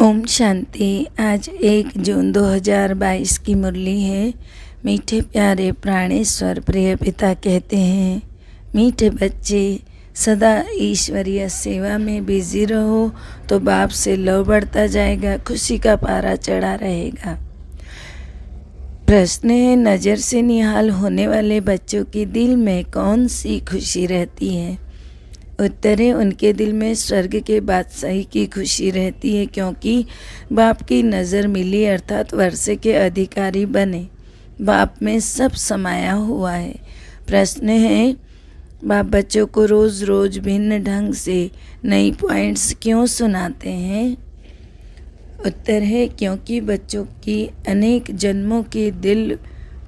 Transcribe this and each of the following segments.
ओम शांति। आज 1 जून 2022 की मुरली है। मीठे प्यारे प्राणेश्वर प्रिय पिता कहते हैं, मीठे बच्चे सदा ईश्वरीय सेवा में बिजी रहो तो बाप से लव बढ़ता जाएगा, खुशी का पारा चढ़ा रहेगा। प्रश्न है, नज़र से निहाल होने वाले बच्चों के दिल में कौन सी खुशी रहती है? उत्तर है, उनके दिल में स्वर्ग के बादशाही की खुशी रहती है, क्योंकि बाप की नज़र मिली अर्थात वर्षे के अधिकारी बने। बाप में सब समाया हुआ है। प्रश्न है, बाप बच्चों को रोज़ रोज़ भिन्न ढंग से नई पॉइंट्स क्यों सुनाते हैं? उत्तर है, क्योंकि बच्चों की अनेक जन्मों की दिल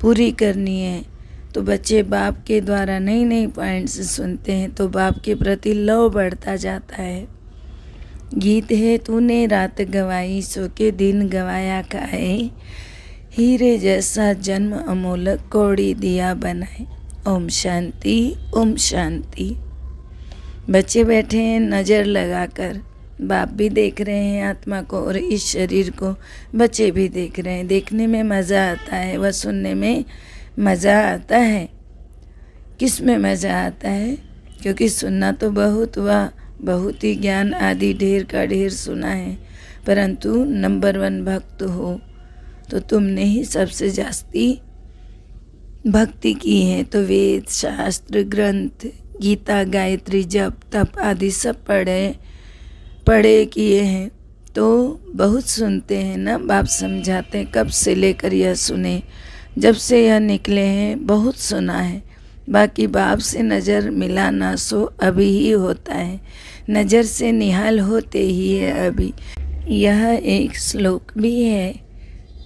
पूरी करनी है, तो बच्चे बाप के द्वारा नई नई पॉइंट्स सुनते हैं तो बाप के प्रति लव बढ़ता जाता है। गीत है, तूने रात गवाई सो के दिन गवाया खाए, हीरे जैसा जन्म अमोलक कौड़ी दिया बनाए। ओम शांति, ओम शांति। बच्चे बैठे हैं नज़र लगाकर, बाप भी देख रहे हैं आत्मा को और इस शरीर को बच्चे भी देख रहे हैं। देखने में मज़ा आता है, वह सुनने में मज़ा आता है। किस में मज़ा आता है? क्योंकि सुनना तो बहुत हुआ, बहुत ही ज्ञान आदि ढेर का ढेर सुना है, परंतु नंबर 1 भक्त हो तो तुमने ही सबसे जास्ती भक्ति की है। तो वेद शास्त्र ग्रंथ गीता गायत्री जप तप आदि सब पढ़े किए हैं, तो बहुत सुनते हैं ना। बाप समझाते हैं, कब से लेकर यह सुने, जब से यह निकले हैं बहुत सुना है। बाकी बाप से नज़र मिलाना सो अभी ही होता है, नज़र से निहाल होते ही है अभी। यह एक श्लोक भी है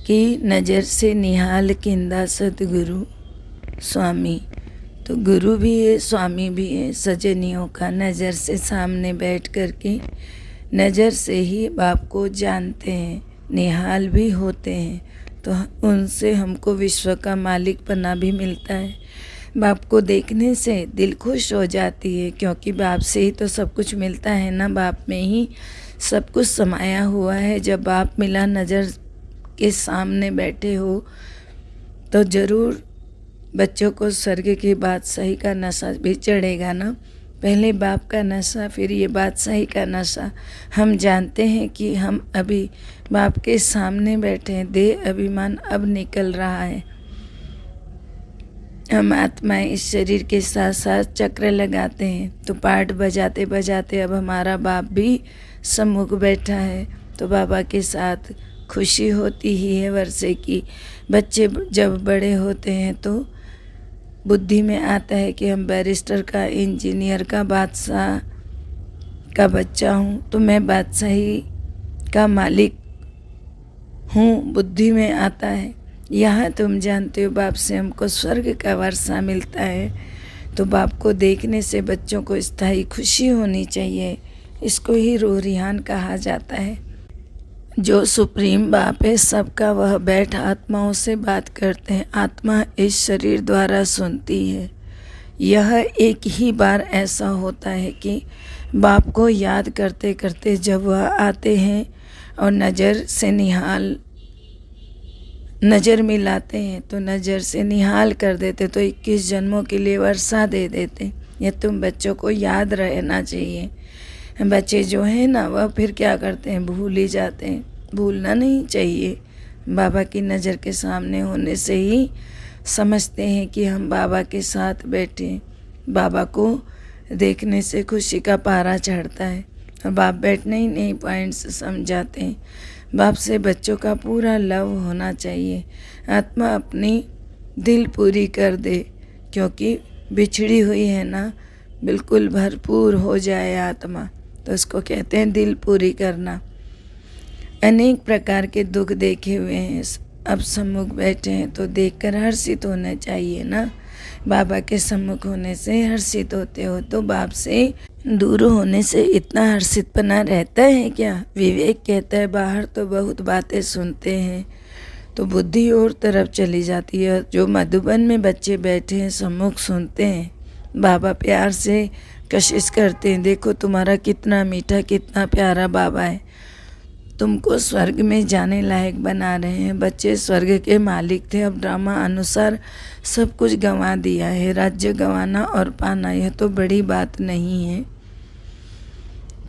कि नज़र से निहाल किंदा सतगुरु स्वामी। तो गुरु भी है, स्वामी भी है सजनियों का। नज़र से सामने बैठ कर के नज़र से ही बाप को जानते हैं, निहाल भी होते हैं, तो उनसे हमको विश्व का मालिक पना भी मिलता है। बाप को देखने से दिल खुश हो जाती है, क्योंकि बाप से ही तो सब कुछ मिलता है ना, बाप में ही सब कुछ समाया हुआ है। जब बाप मिला, नज़र के सामने बैठे हो, तो ज़रूर बच्चों को स्वर्ग की बादशाही का नशा भी चढ़ेगा ना। पहले बाप का नशा, फिर ये बादशाही का नशा। हम जानते हैं कि हम अभी बाप के सामने बैठे हैं, देह अभिमान अब निकल रहा है। हम आत्माएं इस शरीर के साथ साथ चक्र लगाते हैं, तो पाठ बजाते बजाते अब हमारा बाप भी सम्मुख बैठा है, तो बाबा के साथ खुशी होती ही है वर्षे की। बच्चे जब बड़े होते हैं तो बुद्धि में आता है कि हम बैरिस्टर का, इंजीनियर का, बादशाह का बच्चा हूँ, तो मैं बादशाही का मालिक हूँ, बुद्धि में आता है। यहाँ तुम जानते हो बाप से हमको स्वर्ग का वर्षा मिलता है, तो बाप को देखने से बच्चों को स्थायी खुशी होनी चाहिए। इसको ही रूह रिहान कहा जाता है। जो सुप्रीम बाप है सबका, वह बैठ आत्माओं से बात करते हैं। आत्मा इस शरीर द्वारा सुनती है। यह एक ही बार ऐसा होता है कि बाप को याद करते करते जब वह आते हैं और नज़र मिलाते हैं, तो नज़र से निहाल कर देते, तो 21 जन्मों के लिए वर्षा दे देते। ये तुम बच्चों को याद रहना चाहिए। बच्चे जो हैं ना, वह फिर क्या करते हैं, भूल ही जाते हैं। भूलना नहीं चाहिए। बाबा की नज़र के सामने होने से ही समझते हैं कि हम बाबा के साथ बैठे। बाबा को देखने से खुशी का पारा चढ़ता है, और बाप बैठने ही नहीं पॉइंट्स समझाते हैं। बाप से बच्चों का पूरा लव होना चाहिए। आत्मा अपनी दिल पूरी कर दे, क्योंकि बिछड़ी हुई है ना, बिल्कुल भरपूर हो जाए आत्मा, तो उसको कहते हैं दिल पूरी करना। अनेक प्रकार के दुख देखे हुए हैं, अब सम्मुख बैठे हैं तो देखकर हर्षित होना चाहिए ना। बाबा के सम्मुख होने से हर्षित होते हो, तो बाप से दूर होने से इतना हर्षितपना रहता है क्या? विवेक कहता है बाहर तो बहुत बातें सुनते हैं, तो बुद्धि और तरफ चली जाती है। जो मधुबन में बच्चे बैठे हैं सम्मुख सुनते हैं, बाबा प्यार से कशिश करते हैं, देखो तुम्हारा कितना मीठा कितना प्यारा बाबा है, तुमको स्वर्ग में जाने लायक बना रहे हैं। बच्चे स्वर्ग के मालिक थे, अब ड्रामा अनुसार सब कुछ गंवा दिया है। राज्य गंवाना और पाना यह तो बड़ी बात नहीं है।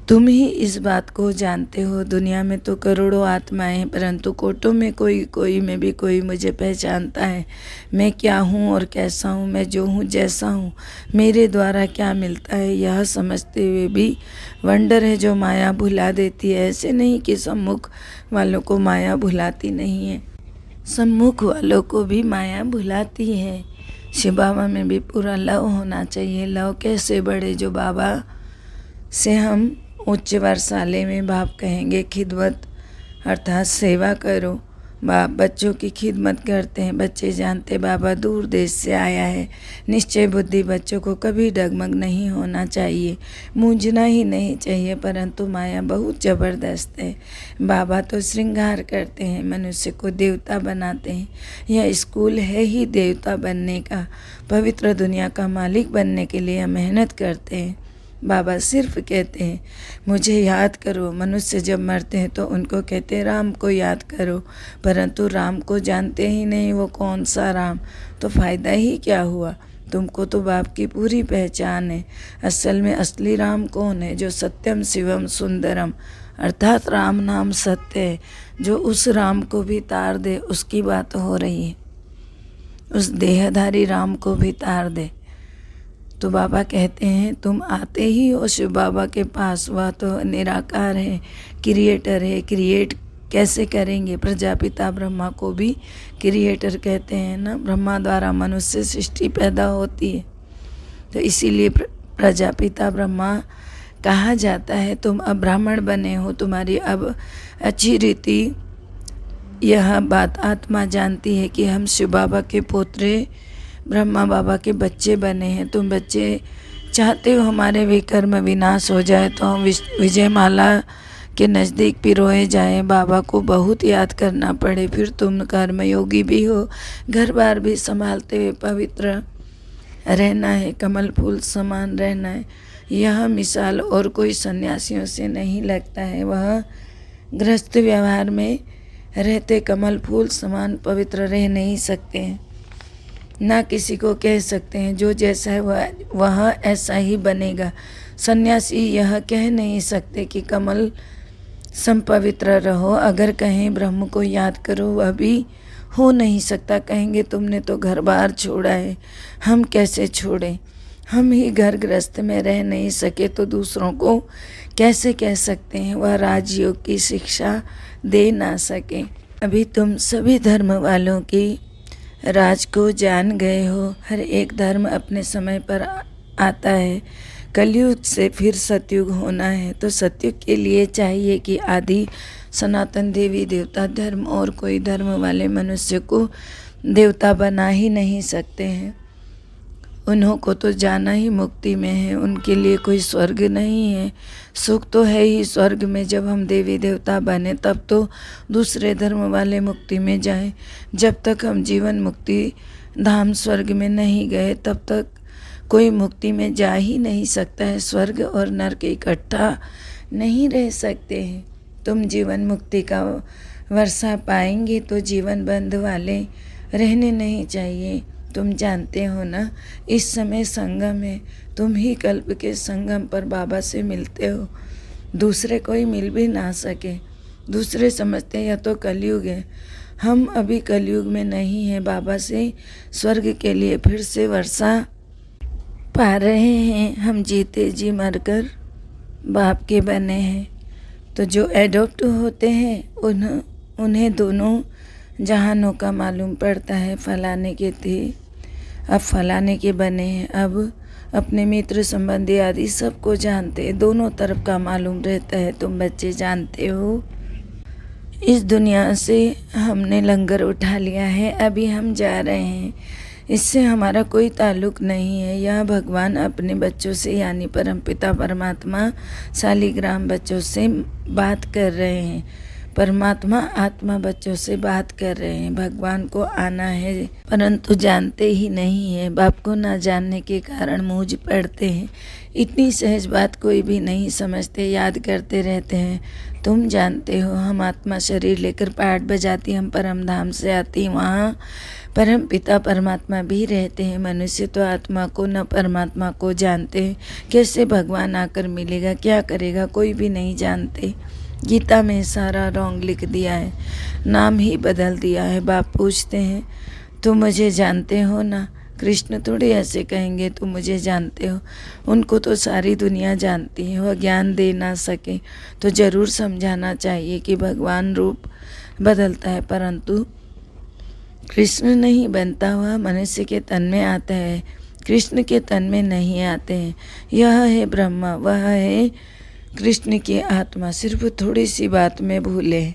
तुम ही इस बात को जानते हो। दुनिया में तो करोड़ों आत्माएं हैं, परंतु कोटों में कोई में भी कोई मुझे पहचानता है। मैं क्या हूँ और कैसा हूँ, मैं जो हूँ जैसा हूँ, मेरे द्वारा क्या मिलता है, यह समझते हुए भी वंडर है जो माया भुला देती है। ऐसे नहीं कि सम्मुख वालों को माया भुलाती नहीं है, सम्मुख वालों को भी माया भुलाती है। शिव बाबा में भी पूरा लव होना चाहिए। लव कैसे बढ़े? जो बाबा से हम उच्च वर्षाले में बाप कहेंगे खिदमत अर्थात सेवा करो। बाप बच्चों की खिदमत करते हैं। बच्चे जानते बाबा दूर देश से आया है। निश्चय बुद्धि बच्चों को कभी डगमग नहीं होना चाहिए, मूंझना ही नहीं चाहिए, परंतु माया बहुत ज़बरदस्त है। बाबा तो श्रृंगार करते हैं, मनुष्य को देवता बनाते हैं। यह स्कूल है ही देवता बनने का। पवित्र दुनिया का मालिक बनने के लिए मेहनत करते हैं। बाबा सिर्फ कहते हैं मुझे याद करो। मनुष्य जब मरते हैं तो उनको कहते हैं राम को याद करो, परंतु राम को जानते ही नहीं, वो कौन सा राम, तो फ़ायदा ही क्या हुआ। तुमको तो बाप की पूरी पहचान है। असल में असली राम कौन है? जो सत्यम शिवम सुंदरम अर्थात राम नाम सत्य है, जो उस राम को भी तार दे, उसकी बात हो रही है। उस देहधारी राम को भी तार दे। तो बाबा कहते हैं तुम आते ही हो शिव बाबा के पास, वह तो निराकार है, क्रिएटर है। क्रिएट कैसे करेंगे? प्रजापिता ब्रह्मा को भी क्रिएटर कहते हैं ना। ब्रह्मा द्वारा मनुष्य सृष्टि पैदा होती है, तो इसीलिए प्रजापिता ब्रह्मा कहा जाता है। तुम अब ब्राह्मण बने हो, तुम्हारी अब अच्छी रीति यह बात आत्मा जानती है कि हम शिव बाबा के पोत्रे ब्रह्मा बाबा के बच्चे बने हैं। तुम बच्चे चाहते हो हमारे विकर्म विनाश हो जाए, तो हम विजय माला के नज़दीक पिरोए जाएं, बाबा को बहुत याद करना पड़े, फिर तुम कर्मयोगी भी हो, घर बार भी संभालते हुए पवित्र रहना है, कमल फूल समान रहना है। यह मिसाल और कोई सन्यासियों से नहीं लगता है। वह गृहस्थ व्यवहार में रहते कमल फूल समान पवित्र रह नहीं सकते हैं, ना किसी को कह सकते हैं जो जैसा है वह ऐसा ही बनेगा। सन्यासी यह कह नहीं सकते कि कमल संपवित्र रहो। अगर कहें ब्रह्म को याद करो, वह भी हो नहीं सकता। कहेंगे तुमने तो घर बार छोड़ा है, हम कैसे छोड़ें? हम ही घर गृहस्थ में रह नहीं सके तो दूसरों को कैसे कह सकते हैं? वह राजयोग की शिक्षा दे ना सके। अभी तुम सभी धर्म वालों की राज को जान गए हो। हर एक धर्म अपने समय पर आता है। कलयुग से फिर सतयुग होना है, तो सतयुग के लिए चाहिए कि आदि सनातन देवी देवता धर्म और कोई धर्म वाले मनुष्य को देवता बना ही नहीं सकते हैं। उन्हों को तो जाना ही मुक्ति में है, उनके लिए कोई स्वर्ग नहीं है। सुख तो है ही स्वर्ग में, जब हम देवी देवता बने तब तो दूसरे धर्म वाले मुक्ति में जाएं। जब तक हम जीवन मुक्ति धाम स्वर्ग में नहीं गए तब तक कोई मुक्ति में जा ही नहीं सकता है। स्वर्ग और नरक इकट्ठा नहीं रह सकते हैं। तुम जीवन मुक्ति का वर्षा पाएंगे तो जीवन बंध वाले रहने नहीं चाहिए। तुम जानते हो ना, इस समय संगम है, तुम ही कल्प के संगम पर बाबा से मिलते हो, दूसरे कोई मिल भी ना सके। दूसरे समझते हैं यह तो कलयुग है। हम अभी कलयुग में नहीं हैं, बाबा से स्वर्ग के लिए फिर से वर्षा पा रहे हैं। हम जीते जी मरकर बाप के बने हैं। तो जो एडॉप्ट होते हैं उन्हें दोनों जहानों का मालूम पड़ता है। फलाने के थे, अब फलाने के बने हैं, अब अपने मित्र संबंधी आदि सबको जानते हैं, दोनों तरफ का मालूम रहता है। तुम बच्चे जानते हो इस दुनिया से हमने लंगर उठा लिया है, अभी हम जा रहे हैं, इससे हमारा कोई ताल्लुक नहीं है। यह भगवान अपने बच्चों से यानी परमपिता परमात्मा शालिग्राम बच्चों से बात कर रहे हैं। परमात्मा आत्मा बच्चों से बात कर रहे हैं। भगवान को आना है परंतु जानते ही नहीं है। बाप को ना जानने के कारण मूझ पड़ते हैं। इतनी सहज बात कोई भी नहीं समझते, याद करते रहते हैं। तुम जानते हो हम आत्मा शरीर लेकर पाठ बजाती, हम परम धाम से आती, वहाँ परम पिता परमात्मा भी रहते हैं। मनुष्य तो आत्मा को न परमात्मा को जानते हैं। कैसे भगवान आकर मिलेगा, क्या करेगा, कोई भी नहीं जानते। गीता में सारा रॉन्ग लिख दिया है, नाम ही बदल दिया है। बाप पूछते हैं तुम मुझे जानते हो ना? कृष्ण थोड़े ऐसे कहेंगे तुम मुझे जानते हो। उनको तो सारी दुनिया जानती है। वह ज्ञान दे ना सके तो ज़रूर समझाना चाहिए कि भगवान रूप बदलता है, परंतु कृष्ण नहीं बनता हुआ मनुष्य के तन में आता है, कृष्ण के तन में नहीं आते हैं। यह है ब्रह्मा, वह है कृष्ण की आत्मा। सिर्फ थोड़ी सी बात में भूले,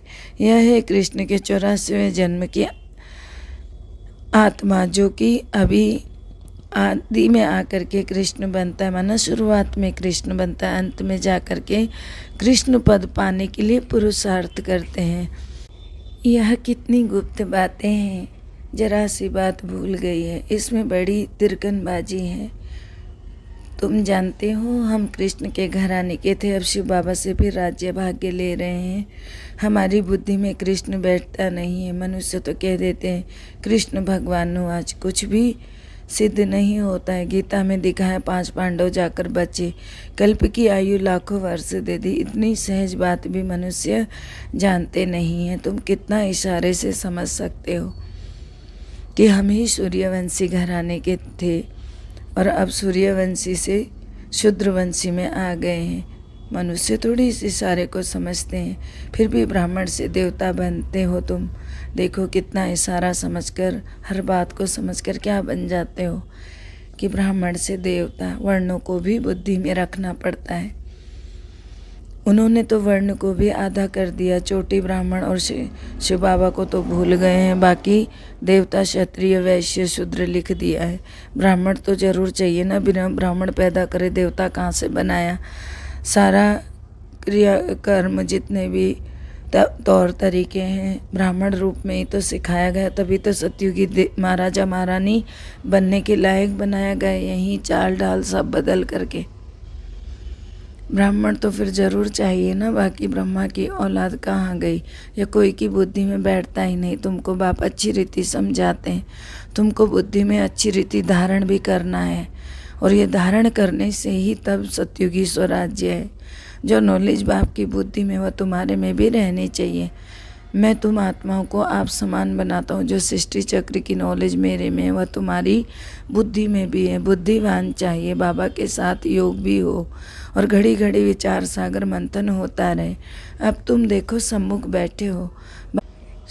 यह है कृष्ण के 84वें जन्म की आत्मा, जो कि अभी आदि में आकर के कृष्ण बनता है। माना शुरुआत में कृष्ण बनता है, अंत में जा कर के कृष्ण पद पाने के लिए पुरुषार्थ करते हैं। यह कितनी गुप्त बातें हैं, जरा सी बात भूल गई है, इसमें बड़ी तिरकनबाजी है। तुम जानते हो हम कृष्ण के घराने के थे, अब शिव बाबा से भी राज्य भाग्य ले रहे हैं। हमारी बुद्धि में कृष्ण बैठता नहीं है। मनुष्य तो कह देते हैं कृष्ण भगवान हो, आज कुछ भी सिद्ध नहीं होता है। गीता में दिखा है 5 पांडव जाकर बचे, कल्प की आयु लाखों वर्ष दे दी। इतनी सहज बात भी मनुष्य जानते नहीं हैं। तुम कितना इशारे से समझ सकते हो कि हम ही सूर्यवंशी घराने के थे और अब सूर्यवंशी से शूद्रवंशी में आ गए हैं। मनुष्य थोड़ी इस इशारे को समझते हैं, फिर भी ब्राह्मण से देवता बनते हो तुम। देखो कितना इशारा समझकर, हर बात को समझकर क्या बन जाते हो कि ब्राह्मण से देवता। वर्णों को भी बुद्धि में रखना पड़ता है। उन्होंने तो वर्ण को भी आधा कर दिया, चोटी ब्राह्मण और शिव बाबा को तो भूल गए हैं। बाकी देवता क्षत्रिय वैश्य शूद्र लिख दिया है। ब्राह्मण तो जरूर चाहिए ना, बिना ब्राह्मण पैदा करे देवता कहाँ से बनाया। सारा क्रिया कर्म जितने भी तौर तरीके हैं ब्राह्मण रूप में ही तो सिखाया गया, तभी तो सतयुगी महाराजा महारानी बनने के लायक बनाया गया। यहीं चाल ढाल सब बदल करके ब्राह्मण तो फिर जरूर चाहिए ना। बाकी ब्रह्मा की औलाद कहाँ गई, या कोई की बुद्धि में बैठता ही नहीं। तुमको बाप अच्छी रीति समझाते हैं, तुमको बुद्धि में अच्छी रीति धारण भी करना है, और ये धारण करने से ही तब सतयुगी स्वराज्य है। जो नॉलेज बाप की बुद्धि में वह तुम्हारे में भी रहनी चाहिए। मैं तुम आत्माओं को आप समान बनाता हूँ। जो सृष्टि चक्र की नॉलेज मेरे में है वह तुम्हारी बुद्धि में भी है। बुद्धिवान चाहिए, बाबा के साथ योग भी हो और घड़ी घड़ी विचार सागर मंथन होता रहे। अब तुम देखो सम्मुख बैठे हो,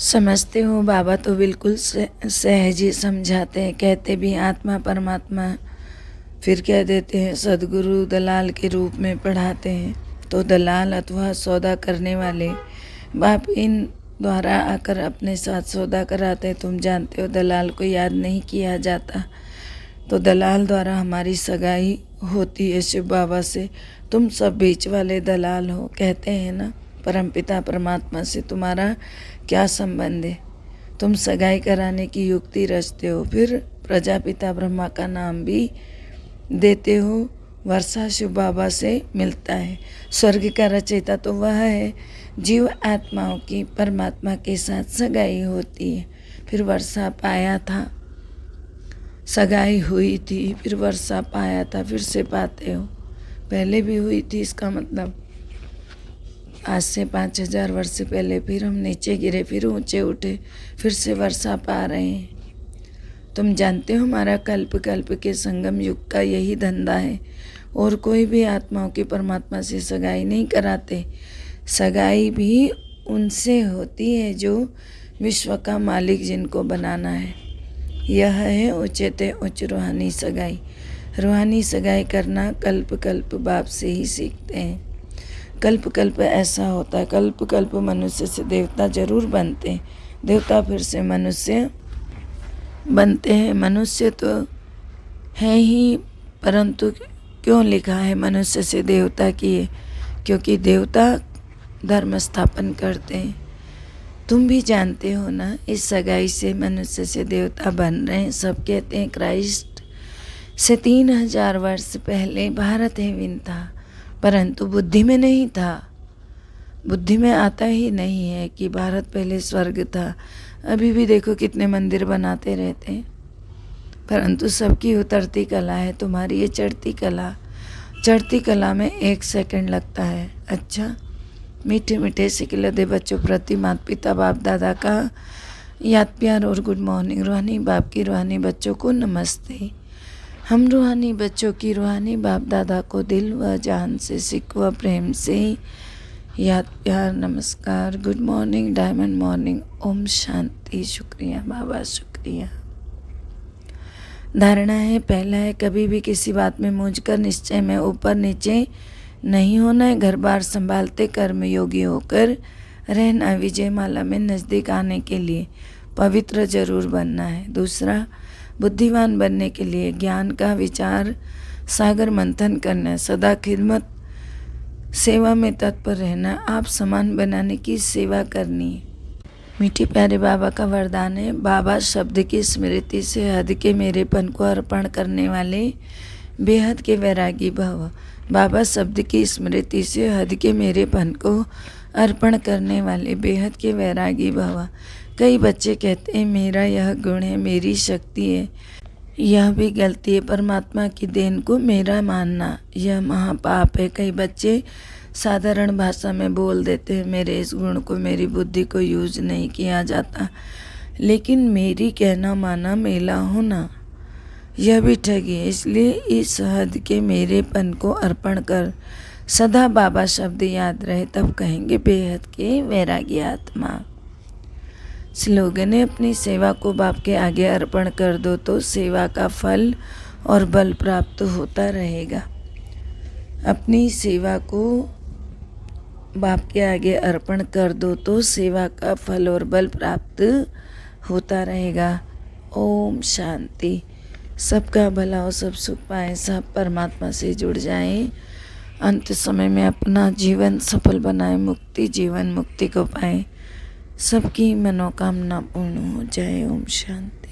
समझते हो। बाबा तो बिल्कुल सहज ही समझाते हैं, कहते भी आत्मा परमात्मा, फिर कह देते हैं सदगुरु दलाल के रूप में पढ़ाते हैं। तो दलाल अथवा सौदा करने वाले बाप इन द्वारा आकर अपने साथ सौदा कराते हैं। तुम जानते हो दलाल को याद नहीं किया जाता, तो दलाल द्वारा हमारी सगाई होती है शिव बाबा से। तुम सब बीच वाले दलाल हो। कहते हैं ना परमपिता परमात्मा से तुम्हारा क्या संबंध है, तुम सगाई कराने की युक्ति रचते हो, फिर प्रजापिता ब्रह्मा का नाम भी देते हो। वर्षा शिव बाबा से मिलता है। स्वर्ग का रचयिता तो वह है। जीव आत्माओं की परमात्मा के साथ सगाई होती है। फिर वर्षा पाया था, सगाई हुई थी, फिर वर्षा पाया था, फिर से पाते हो। पहले भी हुई थी, इसका मतलब आज से 5000 वर्ष पहले फिर हम नीचे गिरे, फिर ऊंचे उठे, फिर से वर्षा पा रहे हैं। तुम जानते हो हमारा कल्प कल्प के संगम युग का यही धंधा है, और कोई भी आत्माओं की परमात्मा से सगाई नहीं कराते। सगाई भी उनसे होती है जो विश्व का मालिक जिनको बनाना है। यह है उच्चते उच्च रूहानी सगाई। रूहानी सगाई करना कल्प कल्प बाप से ही सीखते हैं। कल्प कल्प ऐसा होता है, कल्प कल्प मनुष्य से देवता जरूर बनते हैं, देवता फिर से मनुष्य बनते हैं। मनुष्य तो है ही, परंतु क्यों लिखा है मनुष्य से देवता किए, क्योंकि देवता धर्म स्थापन करते हैं। तुम भी जानते हो ना, इस सगाई से मनुष्य से देवता बन रहे हैं। सब कहते हैं क्राइस्ट से 3000 वर्ष पहले भारत हेवन था, परंतु बुद्धि में नहीं था। बुद्धि में आता ही नहीं है कि भारत पहले स्वर्ग था। अभी भी देखो कितने मंदिर बनाते रहते हैं, परंतु सबकी उतरती कला है, तुम्हारी ये चढ़ती कला। चढ़ती कला में 1 सेकंड लगता है। अच्छा, मीठे मीठे सिकलदे बच्चों प्रति माता पिता बाप दादा का याद प्यार और गुड मॉर्निंग। रूहानी बाप की रूहानी बच्चों को नमस्ते। हम रूहानी बच्चों की रूहानी बाप दादा को दिल व जान से सिक व प्रेम से याद प्यार नमस्कार, good morning, diamond morning, Om Shanti. शुक्रिया बाबा, शुक्रिया। धारणा है, पहला है, कभी भी किसी बात में मूझकर निश्चय में ऊपर नीचे नहीं होना है। घर बार संभालते कर्म योगी होकर रहना। विजय माला में नज़दीक आने के लिए पवित्र जरूर बनना है। दूसरा, बुद्धिमान बनने के लिए ज्ञान का विचार सागर मंथन करना है। सदा खिदमत सेवा में तत्पर रहना। आप समान बनाने की सेवा करनी है। मीठी प्यारे बाबा का वरदान है, बाबा शब्द की स्मृति से हद के मेरेपन को अर्पण करने वाले बेहद के वैरागी भव। बाबा शब्द की स्मृति से हद के मेरेपन को अर्पण करने वाले बेहद के वैरागी भव। कई बच्चे कहते हैं मेरा यह गुण है, मेरी शक्ति है। यह भी गलती है। परमात्मा की देन को मेरा मानना यह महापाप है। कई बच्चे साधारण भाषा में बोल देते हैं मेरे इस गुण को, मेरी बुद्धि को यूज नहीं किया जाता, लेकिन मेरी कहना माना मेला होना यह भी ठगी है। इसलिए इस हद के मेरेपन को अर्पण कर सदा बाबा शब्द याद रहे, तब कहेंगे बेहद के वैरागी आत्मा। स्लोगन है, अपनी सेवा को बाप के आगे अर्पण कर दो तो सेवा का फल और बल प्राप्त होता रहेगा। अपनी सेवा को बाप के आगे अर्पण कर दो तो सेवा का फल और बल प्राप्त होता रहेगा। ओम शांति। सबका भला हो, सब सुख पाएं, सब परमात्मा से जुड़ जाएं, अंत समय में अपना जीवन सफल बनाएं, मुक्ति जीवन मुक्ति को पाएं, सबकी मनोकामना पूर्ण हो जाए। ओम शांति।